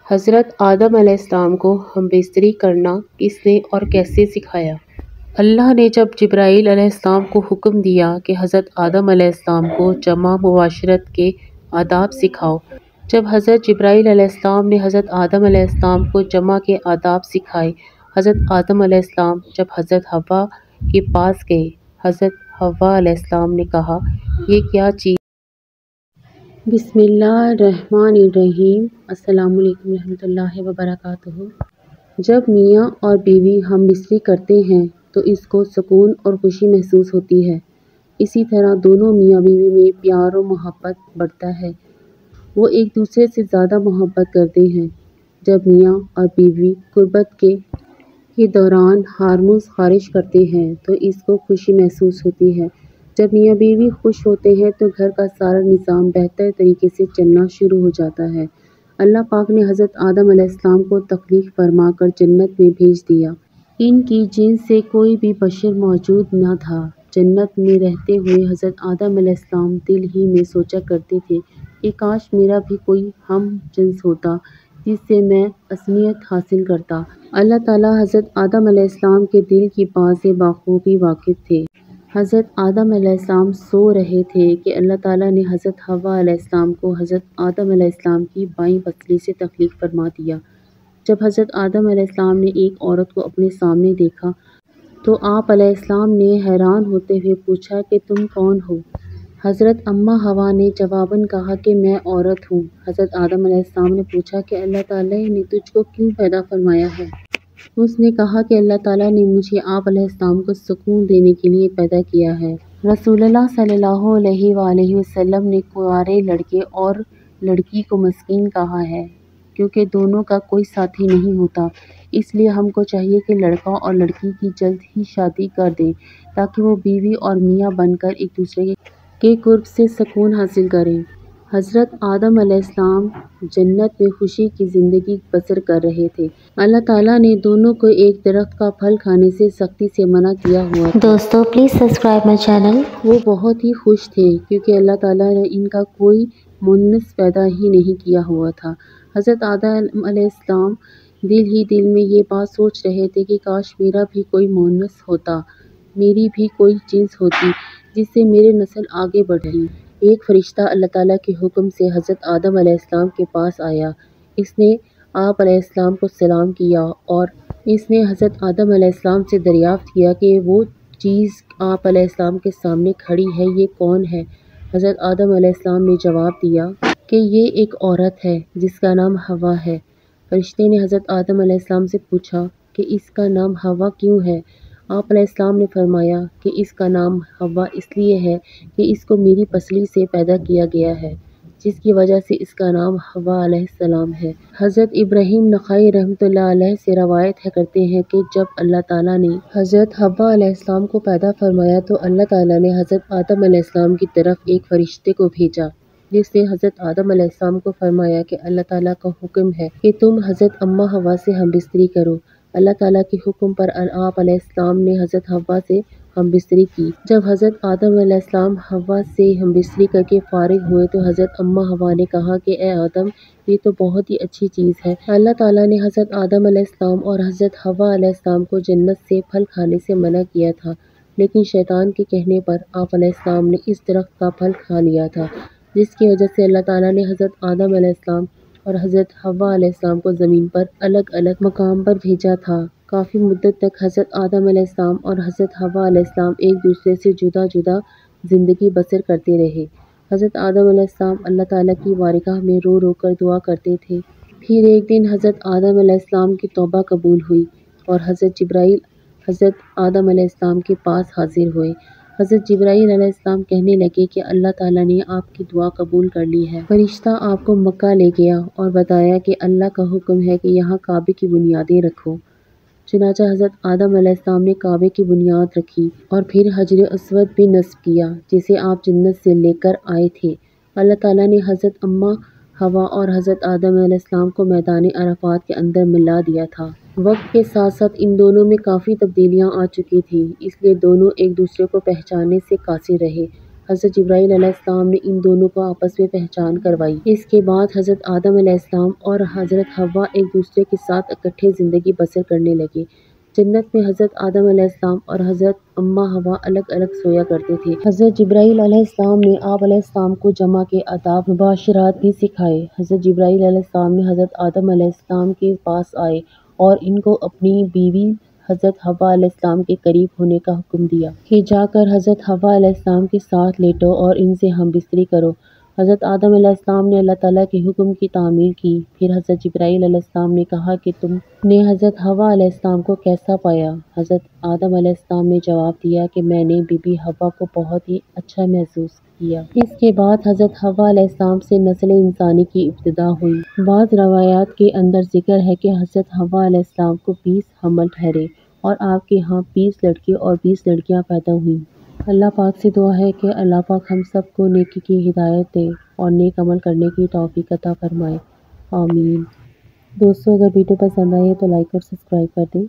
حضرت آدم علیہ السلام کو ہم بستری کرنا کس نے اور کیسے سکھایا؟ اللہ نے جب جبرائیل علیہ السلام کو حکم دیا کہ حضرت آدم علیہ السلام کو جمع معاشرت کے آداب سکھاؤ، جب حضرت جبرائیل علیہ السلام نے حضرت آدم علیہ السلام کو جمع کے آداب سکھائے، حضرت آدم علیہ السلام جب حضرت حوا کے پاس گئے، حضرت حوا علیہ السلام نے کہا، یہ کیا چیز؟ بسم اللہ الرحمن الرحیم۔ السلام علیکم ورحمۃ اللہ وبرکاتہ۔ جب میاں اور بیوی ہم بستری کرتے ہیں تو اس کو سکون اور خوشی محسوس ہوتی ہے۔ اسی طرح دونوں میاں بیوی میں پیار و محبت بڑھتا ہے، وہ ایک دوسرے سے زیادہ محبت کرتے ہیں۔ جب میاں اور بیوی قربت کے دوران ہارمونز خارج کرتے ہیں تو اس کو خوشی محسوس ہوتی ہے۔ جب میاں بیوی خوش ہوتے ہیں تو گھر کا سارا نظام بہتر طریقے سے چلنا شروع ہو جاتا ہے۔ اللہ پاک نے حضرت آدم علیہ السلام کو تخلیق فرما کر جنت میں بھیج دیا۔ ان کی جنس سے کوئی بھی بشر موجود نہ تھا۔ جنت میں رہتے ہوئے حضرت آدم علیہ السلام دل ہی میں سوچا کرتے تھے کہ کاش میرا بھی کوئی ہم جنس ہوتا جس سے میں اسمیت حاصل کرتا۔ اللہ تعالیٰ حضرت آدم علیہ السلام کے دل کی بات سے بخوبی واقف تھے۔ حضرت آدم علیہ السلام سو رہے تھے کہ اللہ تعالیٰ نے حضرت حوا علیہ السلام کو حضرت آدم علیہ السلام کی بائیں پسلی سے تخلیق فرما دیا۔ جب حضرت آدم علیہ السلام نے ایک عورت کو اپنے سامنے دیکھا تو آپ علیہ السلام نے حیران ہوتے ہوئے پوچھا کہ تم کون ہو؟ حضرت اماں حوا نے جواباً کہا کہ میں عورت ہوں۔ حضرت آدم علیہ السلام نے پوچھا کہ اللہ تعالیٰ نے تجھ کو کیوں پیدا فرمایا ہے؟ اس نے کہا کہ اللہ تعالیٰ نے مجھے آپ علیہ السلام کو سکون دینے کے لیے پیدا کیا ہے۔ رسول اللہ صلی اللہ علیہ وآلہ وسلم نے کنوارے لڑکے اور لڑکی کو مسکین کہا ہے کیونکہ دونوں کا کوئی ساتھی نہیں ہوتا۔ اس لیے ہم کو چاہیے کہ لڑکا اور لڑکی کی جلد ہی شادی کر دیں تاکہ وہ بیوی اور میاں بن کر ایک دوسرے کے قرب سے سکون حاصل کریں۔ حضرت آدم علیہ السلام جنت میں خوشی کی زندگی بسر کر رہے تھے۔ اللہ تعالیٰ نے دونوں کو ایک درخت کا پھل کھانے سے سختی سے منع کیا ہوا تھا۔ دوستو پلیز سبسکرائب مائی چینل۔ وہ بہت ہی خوش تھے کیونکہ اللہ تعالیٰ نے ان کا کوئی مونس پیدا ہی نہیں کیا ہوا تھا۔ حضرت آدم علیہ السلام دل ہی دل میں یہ بات سوچ رہے تھے کہ کاش میرا بھی کوئی مونس ہوتا، میری بھی کوئی جنس ہوتی جس سے میری نسل آگے بڑھتی۔ ایک فرشتہ اللہ تعالیٰ کے حکم سے حضرت آدم علیہ السلام کے پاس آیا۔ اس نے آپ علیہ السلام کو سلام کیا اور اس نے حضرت آدم علیہ السلام سے دریافت کیا کہ وہ چیز آپ علیہ السلام کے سامنے کھڑی ہے یہ کون ہے؟ حضرت آدم علیہ السلام نے جواب دیا کہ یہ ایک عورت ہے جس کا نام حوا ہے۔ فرشتے نے حضرت آدم علیہ السلام سے پوچھا کہ اس کا نام حوا کیوں ہے؟ آپ علیہ السلام نے فرمایا کہ اس کا نام حوا اس لیے ہے کہ اس کو میری پسلی سے پیدا کیا گیا ہے، جس کی وجہ سے اس کا نام حوا علیہ السلام ہے۔ حضرت ابراہیم نخعی رحمۃ اللہ علیہ سے روایت کرتے ہیں کہ جب اللہ تعالیٰ نے حضرت حوا علیہ السلام کو پیدا فرمایا تو اللہ تعالیٰ نے حضرت آدم علیہ السلام کی طرف ایک فرشتے کو بھیجا جس نے حضرت آدم علیہ السلام کو فرمایا کہ اللہ تعالیٰ کا حکم ہے کہ تم حضرت اماں حوا سے ہم بستری کرو۔ اللہ تعالیٰ کے حکم پر آپ علیہ السلام نے حضرت حوا سے ہم بستری کی۔ جب حضرت آدم علیہ السلام حوا سے ہم بستری کر کے فارغ ہوئے تو حضرت اماں حوا نے کہا کہ اے آدم یہ تو بہت ہی اچھی چیز ہے۔ اللہ تعالیٰ نے حضرت آدم علیہ السلام اور حضرت حوا علیہ السلام کو جنت سے پھل کھانے سے منع کیا تھا، لیکن شیطان کے کہنے پر آپ علیہ السلام نے اس درخت کا پھل کھا لیا تھا، جس کی وجہ سے اللہ تعالیٰ نے حضرت آدم علیہ السلام اور حضرت حوا علیہ السلام کو زمین پر الگ الگ مقام پر بھیجا تھا۔ کافی مدت تک حضرت آدم علیہ السلام اور حضرت حوا علیہ السلام ایک دوسرے سے جدا جدا زندگی بسر کرتے رہے۔ حضرت آدم علیہ السلام اللہ تعالیٰ کی بارگاہ میں رو رو کر دعا کرتے تھے۔ پھر ایک دن حضرت آدم علیہ السلام کی توبہ قبول ہوئی اور حضرت جبرائیل حضرت آدم علیہ السلام کے پاس حاضر ہوئے۔ حضرت جبرائیل علیہ السلام کہنے لگے کہ اللہ تعالیٰ نے آپ کی دعا قبول کر لی ہے۔ فرشتہ آپ کو مکہ لے گیا اور بتایا کہ اللہ کا حکم ہے کہ یہاں کعبے کی بنیادیں رکھو۔ چنانچہ حضرت آدم علیہ السلام نے کعبے کی بنیاد رکھی اور پھر حجر اسود بھی نصب کیا جسے آپ جنت سے لے کر آئے تھے۔ اللہ تعالیٰ نے حضرت اماں حوا اور حضرت آدم علیہ السلام کو میدان عرفات کے اندر ملا دیا تھا۔ وقت کے ساتھ ساتھ ان دونوں میں کافی تبدیلیاں آ چکی تھیں، اس لیے دونوں ایک دوسرے کو پہچاننے سے قاصر رہے۔ حضرت جبرائیل علیہ السلام نے ان دونوں کو آپس میں پہچان کروائی۔ اس کے بعد حضرت آدم علیہ السلام اور حضرت حوا ایک دوسرے کے ساتھ اکٹھے زندگی بسر کرنے لگے۔ جنت میں حضرت آدم علیہ السلام اور حضرت اماں حوا الگ الگ سویا کرتے تھے۔ حضرت جبرائیل علیہ السلام نے آپ علیہ السلام کو جمع کے آداب مباشرات بھی سکھائے۔ حضرت جبرائیل علیہ السلام نے حضرت آدم علیہ السلام کے پاس آئے اور ان کو اپنی بیوی حضرت حوا علیہ السلام کے قریب ہونے کا حکم دیا کہ جا کر حضرت حوا علیہ السلام کے ساتھ لیٹو اور ان سے ہم بستری کرو۔ حضرت آدم علیہ السلام نے اللہ تعالیٰ کے حکم کی تعمیل کی۔ پھر حضرت جبرائیل علیہ السلام نے کہا کہ تم نے حضرت حوا علیہ السلام کو کیسا پایا؟ حضرت آدم علیہ السلام نے جواب دیا کہ میں نے بی بی حوا کو بہت ہی اچھا محسوس کیا۔ اس کے بعد حضرت حوا علیہ السلام سے نسل انسانی کی ابتدا ہوئی۔ بعض روایات کے اندر ذکر ہے کہ حضرت حوا علیہ السلام کو 20 حمل ٹھہرے اور آپ کے ہاں 20 لڑکے اور 20 لڑکیاں پیدا ہوئیں۔ اللہ پاک سے دعا ہے کہ اللہ پاک ہم سب کو نیکی کی ہدایت دے اور نیک عمل کرنے کی توفیق عطا فرمائے، آمین۔ دوستو اگر ویڈیو پسند آئے تو لائک اور سبسکرائب کر دیں۔